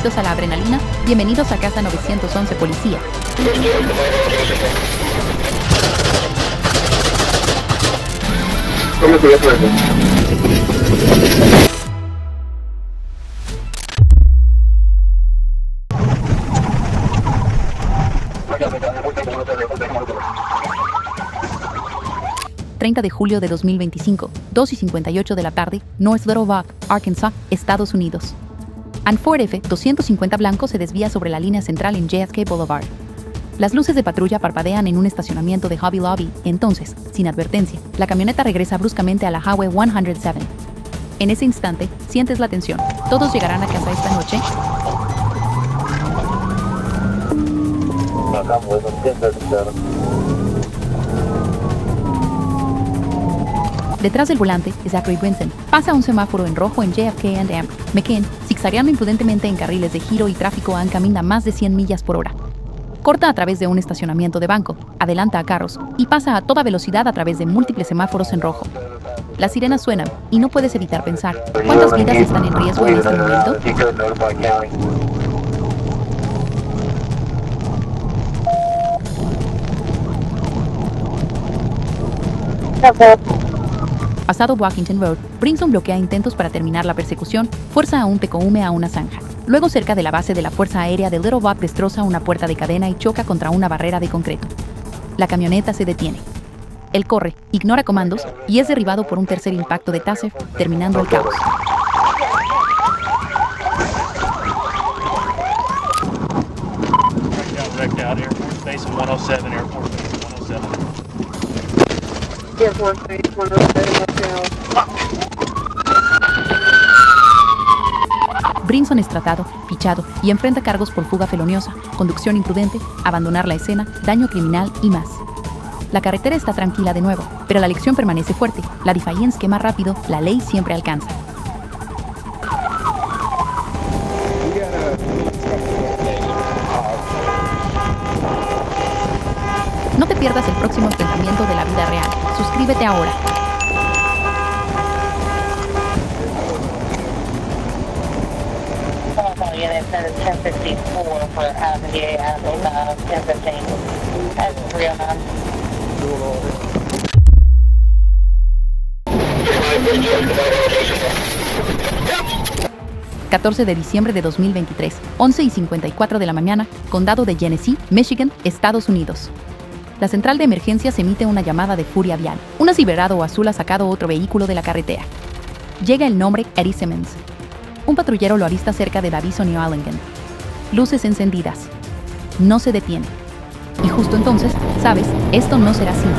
adictos a la adrenalina? Bienvenidos a Casa 911 Policía. ¿Cómo se llama eso? ...30 de julio de 2025, 2:58 de la tarde, North Little Rock, Arkansas, Estados Unidos. Un Ford F-250 blanco se desvía sobre la línea central en JFK Boulevard. Las luces de patrulla parpadean en un estacionamiento de Hobby Lobby. Entonces, sin advertencia, la camioneta regresa bruscamente a la Highway 107. En ese instante, sientes la tensión. ¿Todos llegarán a casa esta noche? Detrás del volante, Zachary Brinson pasa un semáforo en rojo en JFK and Amber. McKean, zigzagueando imprudentemente en carriles de giro y tráfico, camina a más de 100 millas por hora. Corta a través de un estacionamiento de banco, adelanta a carros y pasa a toda velocidad a través de múltiples semáforos en rojo. Las sirenas suenan y no puedes evitar pensar, ¿cuántas vidas están en riesgo en este momento? Pasado Washington Road, Brinson bloquea intentos para terminar la persecución, fuerza a un Tecoume a una zanja. Luego, cerca de la base de la Fuerza Aérea de Little Rock, destroza una puerta de cadena y choca contra una barrera de concreto. La camioneta se detiene. Él corre, ignora comandos y es derribado por un tercer impacto de taser, terminando el caos. Brinson es tratado, fichado y enfrenta cargos por fuga feloniosa, conducción imprudente, abandonar la escena, daño criminal y más. La carretera está tranquila de nuevo, pero la lección permanece fuerte. La defiance quema rápido, la ley siempre alcanza. No te pierdas el próximo enfrentamiento de la vida real. Suscríbete ahora. Units and 1054 for Avenue Avenue 1015. That's 309. 14 de diciembre de 2023, 11:54 de la mañana, Condado de Genesee, Michigan, Estados Unidos. La central de emergencias emite una llamada de furia vial. Un Silverado azul ha sacado otro vehículo de la carretera. Llega el nombre Eddie Simmons. Un patrullero lo avista cerca del aviso New Arlington. Luces encendidas. No se detiene. Y justo entonces, sabes, esto no será simple.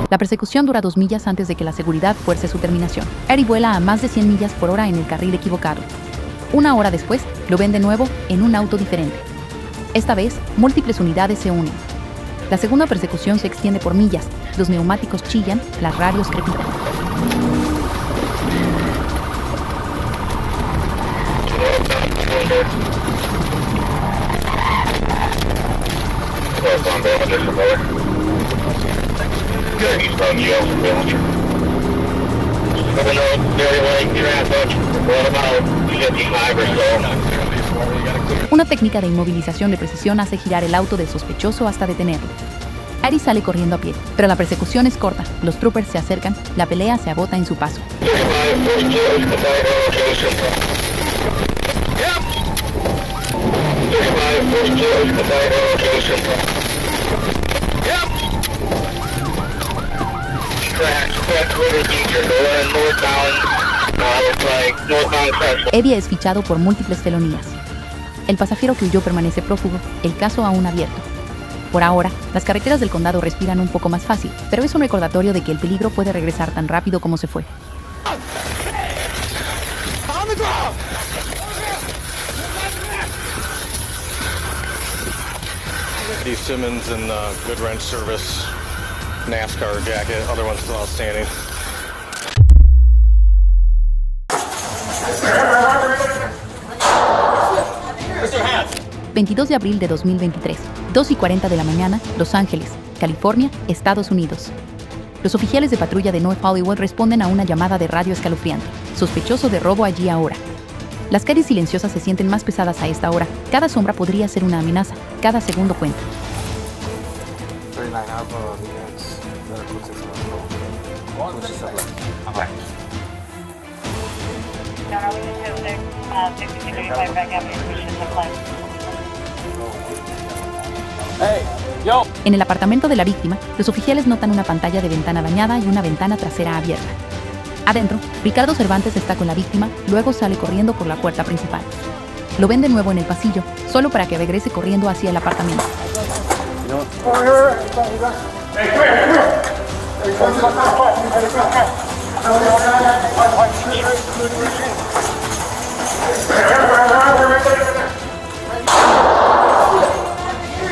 La persecución dura 2 millas antes de que la seguridad fuerce su terminación. Eddie vuela a más de 100 millas por hora en el carril equivocado. 1 hora después, lo ven de nuevo en un auto diferente. Esta vez, múltiples unidades se unen. La segunda persecución se extiende por millas. Los neumáticos chillan, las radios crepitan. Una técnica de inmovilización de precisión hace girar el auto del sospechoso hasta detenerlo. Eddie sale corriendo a pie, pero la persecución es corta. Los troopers se acercan, la pelea se agota en su paso. Eddie es fichado por múltiples felonías. El pasajero que huyó permanece prófugo, el caso aún abierto. Por ahora, las carreteras del condado respiran un poco más fácil, pero es un recordatorio de que el peligro puede regresar tan rápido como se fue. Eddie Simmons in Good Wrench Service, NASCAR jacket, other one's still outstanding. 22 de abril de 2023, 2:40 de la mañana, Los Ángeles, California, Estados Unidos. Los oficiales de patrulla de North Hollywood responden a una llamada de radio escalofriante. Sospechoso de robo allí ahora. Las calles silenciosas se sienten más pesadas a esta hora. Cada sombra podría ser una amenaza. Cada segundo cuenta. En el apartamento de la víctima, los oficiales notan una pantalla de ventana dañada y una ventana trasera abierta. Adentro, Ricardo Cervantes está con la víctima, luego sale corriendo por la puerta principal. Lo ven de nuevo en el pasillo, solo para que regrese corriendo hacia el apartamento.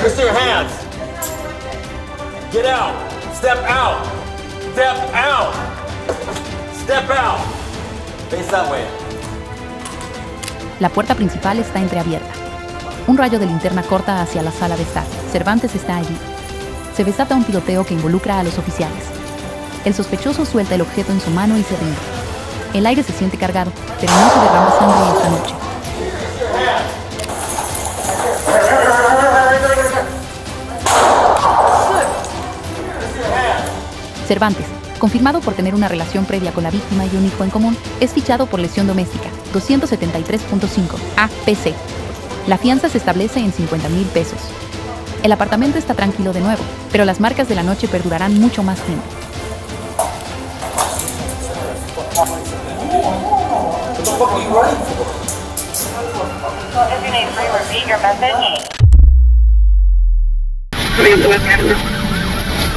Twist your hands. Get out. Step out. Step out. Step out. Face that way. La puerta principal está entreabierta. Un rayo de linterna corta hacia la sala de estar. Cervantes está allí. Se desata un tiroteo que involucra a los oficiales. El sospechoso suelta el objeto en su mano y se rinde. El aire se siente cargado, pero no se derrama sangre esta noche. Cervantes, confirmado por tener una relación previa con la víctima y un hijo en común, es fichado por lesión doméstica, 273.5 APC. La fianza se establece en 50,000 pesos. El apartamento está tranquilo de nuevo, pero las marcas de la noche perdurarán mucho más tiempo.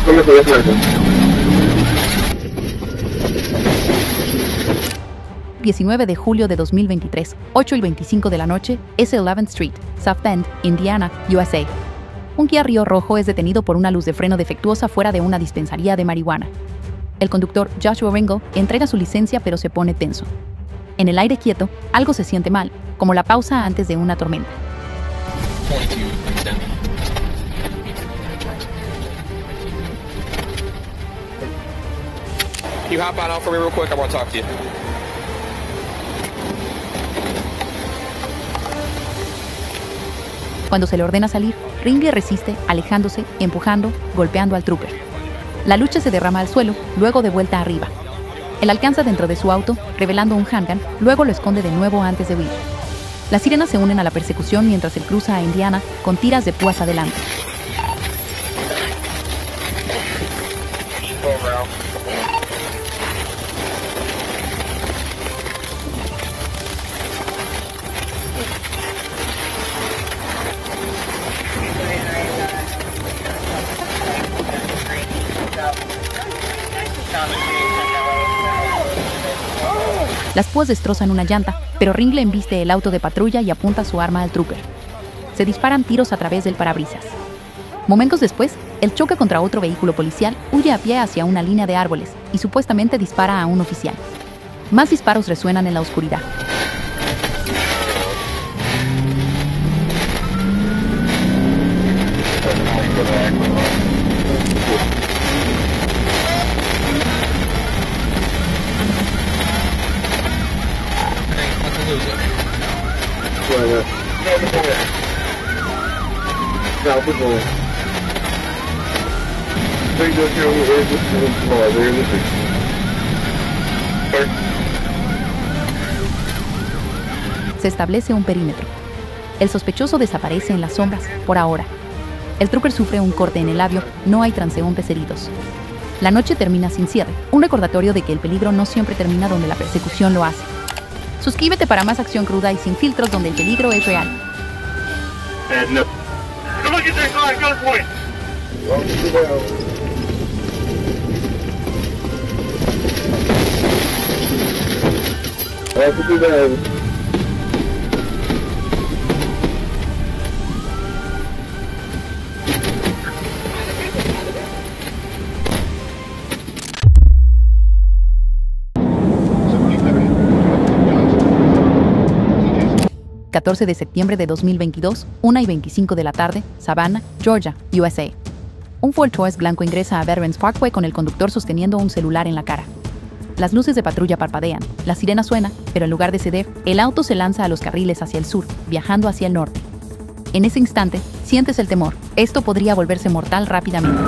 El 19 de julio de 2023, 8:25 de la noche, S 11th Street, South Bend, Indiana, USA. Un Kia Rio rojo es detenido por una luz de freno defectuosa fuera de una dispensaría de marihuana. El conductor Joshua Ringo entrega su licencia pero se pone tenso. En el aire quieto, algo se siente mal, como la pausa antes de una tormenta. Can you hop out for me real quick? I want to talk to you. Cuando se le ordena salir, Ringo resiste, alejándose, empujando, golpeando al trooper. La lucha se derrama al suelo, luego de vuelta arriba. Él alcanza dentro de su auto, revelando un handgun, luego lo esconde de nuevo antes de huir. Las sirenas se unen a la persecución mientras él cruza a Indiana con tiras de púas adelante. Las púas destrozan una llanta, pero Ringo embiste el auto de patrulla y apunta su arma al trooper. Se disparan tiros a través del parabrisas. Momentos después, él choca contra otro vehículo policial, huye a pie hacia una línea de árboles y supuestamente dispara a un oficial. Más disparos resuenan en la oscuridad. Se establece un perímetro. El sospechoso desaparece en las sombras, por ahora. El trooper sufre un corte en el labio, no hay transeúntes heridos. La noche termina sin cierre, un recordatorio de que el peligro no siempre termina donde la persecución lo hace. Suscríbete para más acción cruda y sin filtros donde el peligro es real. 14 de septiembre de 2022, 1:25 de la tarde, Savannah, Georgia, USA. Un Ford Taurus blanco ingresa a Veterans Parkway con el conductor sosteniendo un celular en la cara. Las luces de patrulla parpadean, la sirena suena, pero en lugar de ceder, el auto se lanza a los carriles hacia el sur, viajando hacia el norte. En ese instante, sientes el temor. Esto podría volverse mortal rápidamente.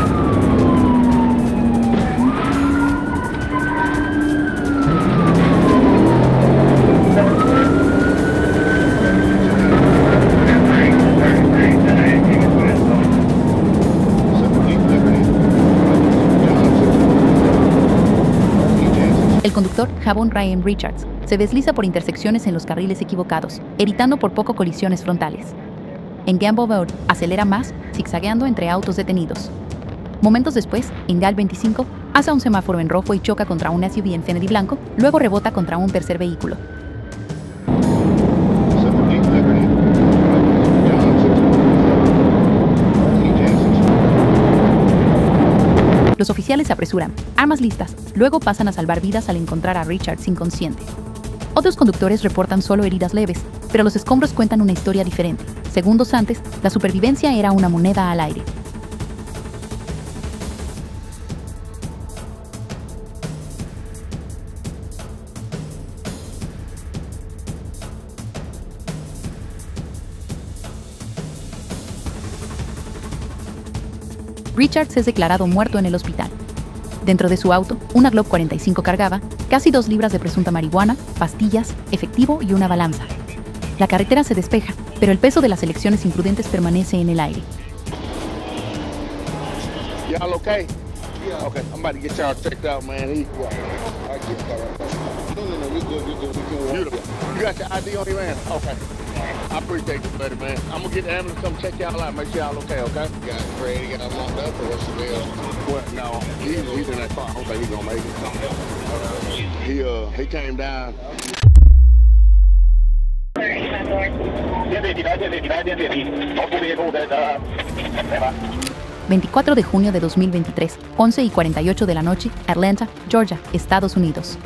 El conductor, Javon Ryan Richards, se desliza por intersecciones en los carriles equivocados, evitando por poco colisiones frontales. En Gamble Road, acelera más, zigzagueando entre autos detenidos. Momentos después, en Gal 25, hace un semáforo en rojo y choca contra un SUV Infiniti blanco, luego rebota contra un tercer vehículo. Los oficiales se apresuran, armas listas, luego pasan a salvar vidas al encontrar a Richards inconsciente. Otros conductores reportan solo heridas leves, pero los escombros cuentan una historia diferente. Segundos antes, la supervivencia era una moneda al aire. Richards es declarado muerto en el hospital. Dentro de su auto, una Glock 45 cargaba casi 2 libras de presunta marihuana, pastillas, efectivo y una balanza. La carretera se despeja, pero el peso de las elecciones imprudentes permanece en el aire. Y'all okay? Yeah. Okay, I'm about to get y'all checked out, man. No, we good. Beautiful. You got your ID on you, man? Okay. I appreciate you, buddy, man. I'm gonna get the ambulance, come check y'all out, make sure y'all okay, okay? Got Fred, he got locked up, or what's the deal? What? No, he's in that car. I don't think he's gonna make it. He came down. 24 de junio de 2023, 11:48 de la noche, Atlanta, Georgia, Estados Unidos.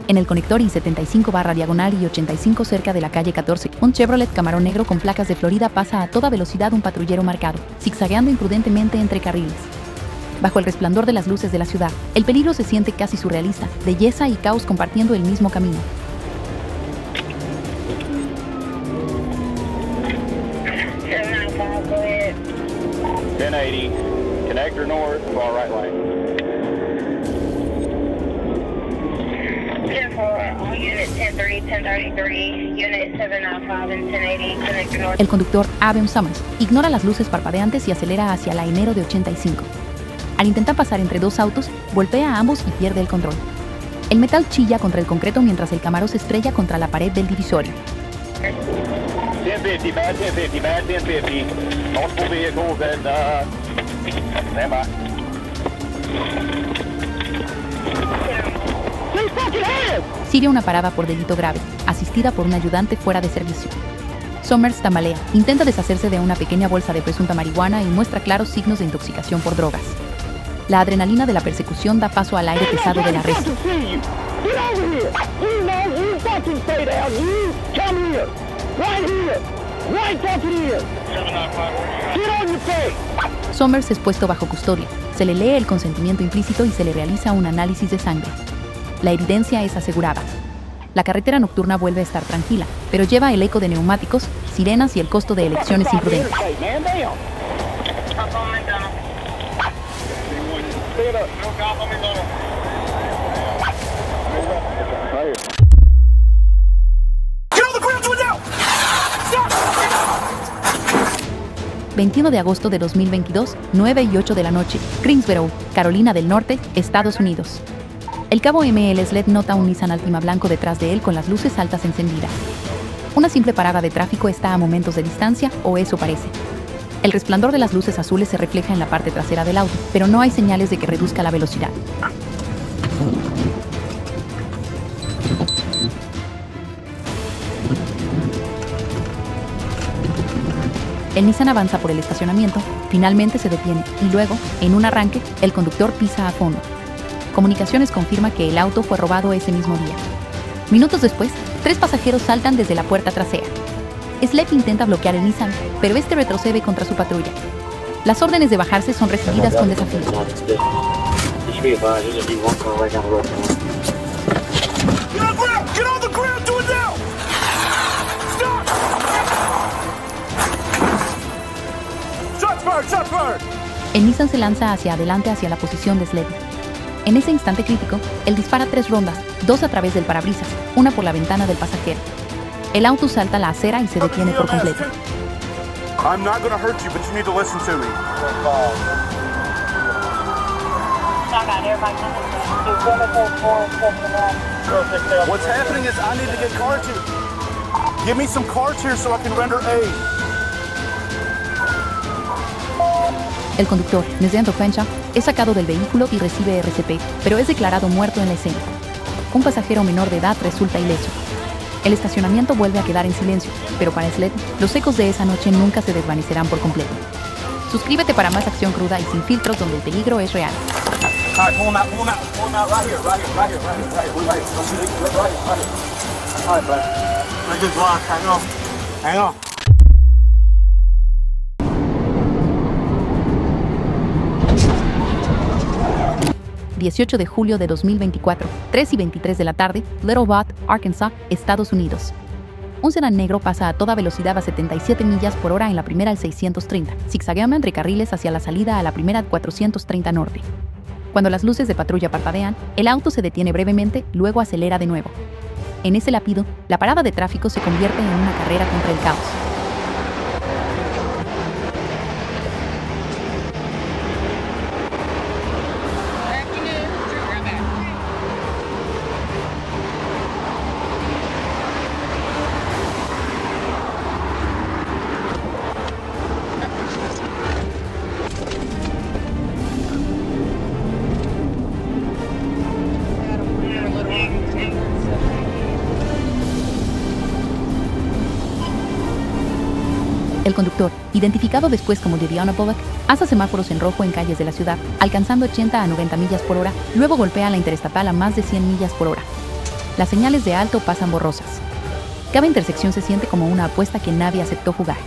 En el conector I-75/diagonal I-85 cerca de la calle 14, un Chevrolet Camaro negro con placas de Florida pasa a toda velocidad un patrullero marcado, zigzagueando imprudentemente entre carriles. Bajo el resplandor de las luces de la ciudad, el peligro se siente casi surrealista, belleza y caos compartiendo el mismo camino. Connector north, far right lane. El conductor, Adam Summers, ignora las luces parpadeantes y acelera hacia la Enero de 85. Al intentar pasar entre dos autos, golpea a ambos y pierde el control. El metal chilla contra el concreto mientras el Camaro se estrella contra la pared del divisorio. 1050, bad 1050, bad 1050. Multiple vehicles and stand by. Sigue una parada por delito grave, asistida por un ayudante fuera de servicio. Summers tambalea, intenta deshacerse de una pequeña bolsa de presunta marihuana y muestra claros signos de intoxicación por drogas. La adrenalina de la persecución da paso al aire pesado del arresto. Summers es puesto bajo custodia, se le lee el consentimiento implícito y se le realiza un análisis de sangre. La evidencia es asegurada. La carretera nocturna vuelve a estar tranquila, pero lleva el eco de neumáticos, sirenas y el costo de elecciones imprudentes. El 21 de agosto de 2022, 9:08 de la noche, Greensboro, Carolina del Norte, Estados Unidos. El cabo M.L. Sled nota un Nissan Altima blanco detrás de él con las luces altas encendidas. Una simple parada de tráfico está a momentos de distancia, o eso parece. El resplandor de las luces azules se refleja en la parte trasera del auto, pero no hay señales de que reduzca la velocidad. El Nissan avanza por el estacionamiento, finalmente se detiene y luego, en un arranque, el conductor pisa a fondo. Comunicaciones confirma que el auto fue robado ese mismo día. Minutos después, 3 pasajeros saltan desde la puerta trasera. Sled intenta bloquear el Nissan, pero este retrocede contra su patrulla. Las órdenes de bajarse son recibidas con desafío. El Nissan se lanza hacia adelante hacia la posición de Sled. En ese instante crítico, él dispara 3 rondas, 2 a través del parabrisas, una por la ventana del pasajero. El auto salta a la acera y se detiene por completo. I'm not gonna hurt you, but you need to listen to me. What's happening is I need to get car cheer. Give me some car cheer so I can render aid. El conductor, Nesdento Fencha, es sacado del vehículo y recibe RCP, pero es declarado muerto en la escena. Un pasajero menor de edad resulta ileso. El estacionamiento vuelve a quedar en silencio, pero para Sled, los ecos de esa noche nunca se desvanecerán por completo. Suscríbete para más acción cruda y sin filtros donde el peligro es real. Alright, pull him out, pull him out, pull him out right here, right here, right here, right here, right here. Right here. Don't shoot it, right here. Alright, bud. Make this lock, hang on. Hang on. 18 de julio de 2024, 3:23 de la tarde, Little Rock, Arkansas, Estados Unidos. Un sedán negro pasa a toda velocidad a 77 millas por hora en la primera al 630, zigzagueando entre carriles hacia la salida a la primera al 430 norte. Cuando las luces de patrulla parpadean, el auto se detiene brevemente, luego acelera de nuevo. En ese lápido, la parada de tráfico se convierte en una carrera contra el caos. El conductor, identificado después como Deviana Bullock, hace semáforos en rojo en calles de la ciudad, alcanzando 80 a 90 millas por hora, luego golpea la interestatal a más de 100 millas por hora. Las señales de alto pasan borrosas. Cada intersección se siente como una apuesta que nadie aceptó jugar.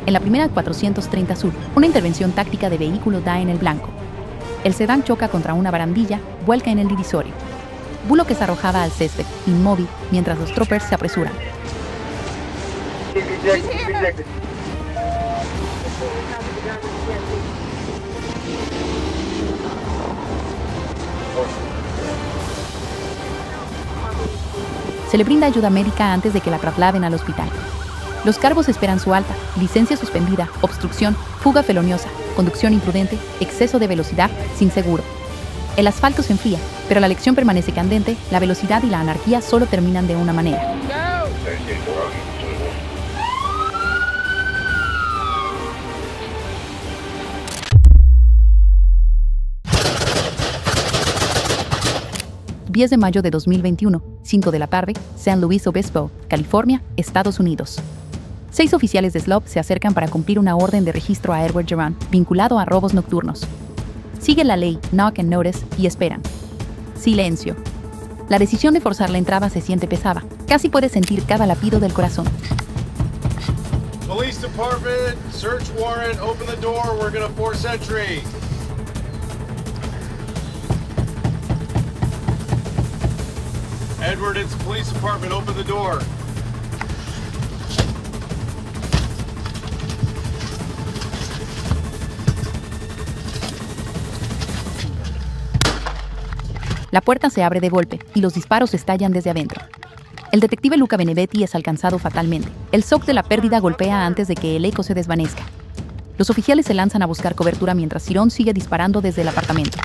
En la primera 430 sur, una intervención táctica de vehículo da en el blanco. El sedán choca contra una barandilla, vuelca en el divisorio. Bullock es arrojada al césped, inmóvil, mientras los troopers se apresuran. Se le brinda ayuda médica antes de que la trasladen al hospital. Los cargos esperan su alta: licencia suspendida, obstrucción, fuga feloniosa, conducción imprudente, exceso de velocidad, sin seguro. El asfalto se enfría, pero la lección permanece candente: la velocidad y la anarquía solo terminan de una manera. ...10 de mayo de 2021, 5 de la tarde, San Luis Obispo, California, Estados Unidos. 6 oficiales de SLOP se acercan para cumplir una orden de registro a Edward Geron, vinculado a robos nocturnos. Sigue la ley, knock and notice, y esperan. Silencio. La decisión de forzar la entrada se siente pesada. Casi puedes sentir cada latido del corazón. Police Department, search warrant, open the door, we're gonna force entry. Edward, it's the police department, open the door. La puerta se abre de golpe y los disparos estallan desde adentro. El detective Luca Benedetti es alcanzado fatalmente. El shock de la pérdida golpea antes de que el eco se desvanezca. Los oficiales se lanzan a buscar cobertura mientras Cirón sigue disparando desde el apartamento.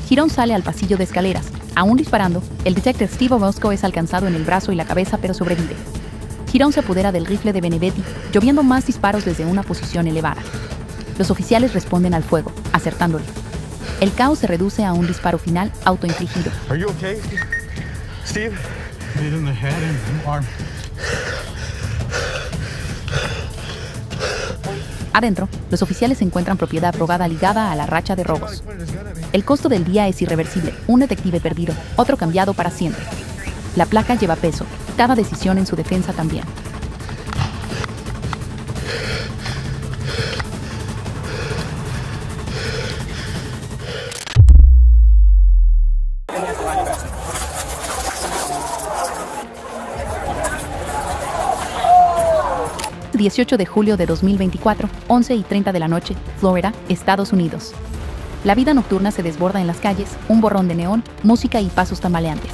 Cirón sale al pasillo de escaleras. Aún disparando, el detective Steve Orozco es alcanzado en el brazo y la cabeza, pero sobrevive. Girón se apodera del rifle de Benedetti, lloviendo más disparos desde una posición elevada. Los oficiales responden al fuego, acertándole. El caos se reduce a un disparo final autoinfligido. Are you okay, Steve? Hit in the head and arm. Adentro, los oficiales encuentran propiedad robada ligada a la racha de robos. El costo del día es irreversible, un detective perdido, otro cambiado para siempre. La placa lleva peso, cada decisión en su defensa también. El 18 de julio de 2024, 11:30 de la noche, Florida, Estados Unidos. La vida nocturna se desborda en las calles, un borrón de neón, música y pasos tambaleantes.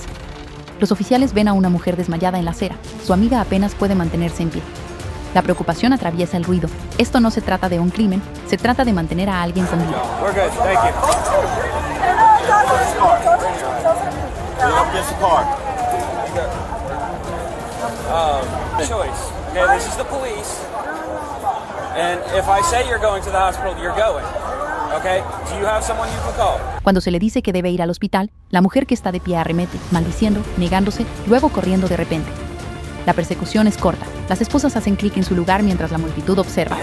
Los oficiales ven a una mujer desmayada en la acera. Su amiga apenas puede mantenerse en pie. La preocupación atraviesa el ruido. Esto no se trata de un crimen, se trata de mantener a alguien con vida. We're good, thank you. Lean up against the car. Choice. Okay, this is the police. And if I say you're going to the hospital, you're going. Okay? Do you have someone you can call? Cuando se le dice que debe ir al hospital, la mujer que está de pie arremete, maldiciendo, negándose, luego corriendo de repente. La persecución es corta. Las esposas hacen clic en su lugar mientras la multitud observa.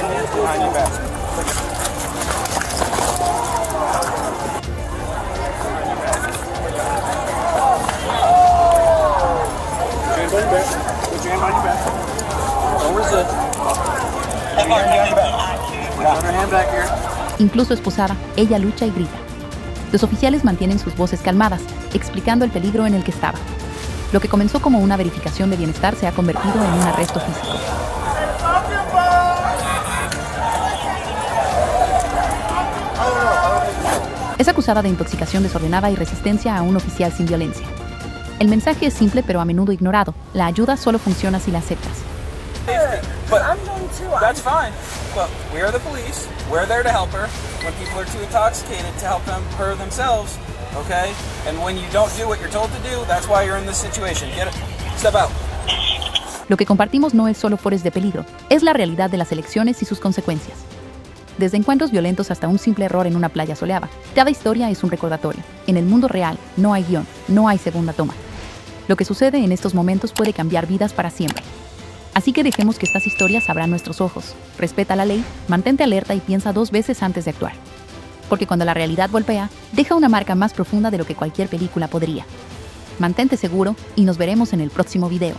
Incluso esposada, ella lucha y grita. Los oficiales mantienen sus voces calmadas, explicando el peligro en el que estaba. Lo que comenzó como una verificación de bienestar se ha convertido en un arresto físico. Es acusada de intoxicación desordenada y resistencia a un oficial sin violencia. El mensaje es simple pero a menudo ignorado. La ayuda solo funciona si la aceptas. But that's fine. Well, we are the police. We're there to help her when people are too intoxicated to help them her themselves, okay? And when you don't do what you're told to do, that's why you're in this situation. Get it? Step out. Lo que compartimos no es solo fores de peligro, es la realidad de las elecciones y sus consecuencias. Desde encuentros violentos hasta un simple error en una playa soleada, cada historia es un recordatorio. En el mundo real no hay guión, no hay segunda toma. Lo que sucede en estos momentos puede cambiar vidas para siempre. Así que dejemos que estas historias abran nuestros ojos. Respeta la ley, mantente alerta y piensa 2 veces antes de actuar. Porque cuando la realidad golpea, deja una marca más profunda de lo que cualquier película podría. Mantente seguro y nos veremos en el próximo video.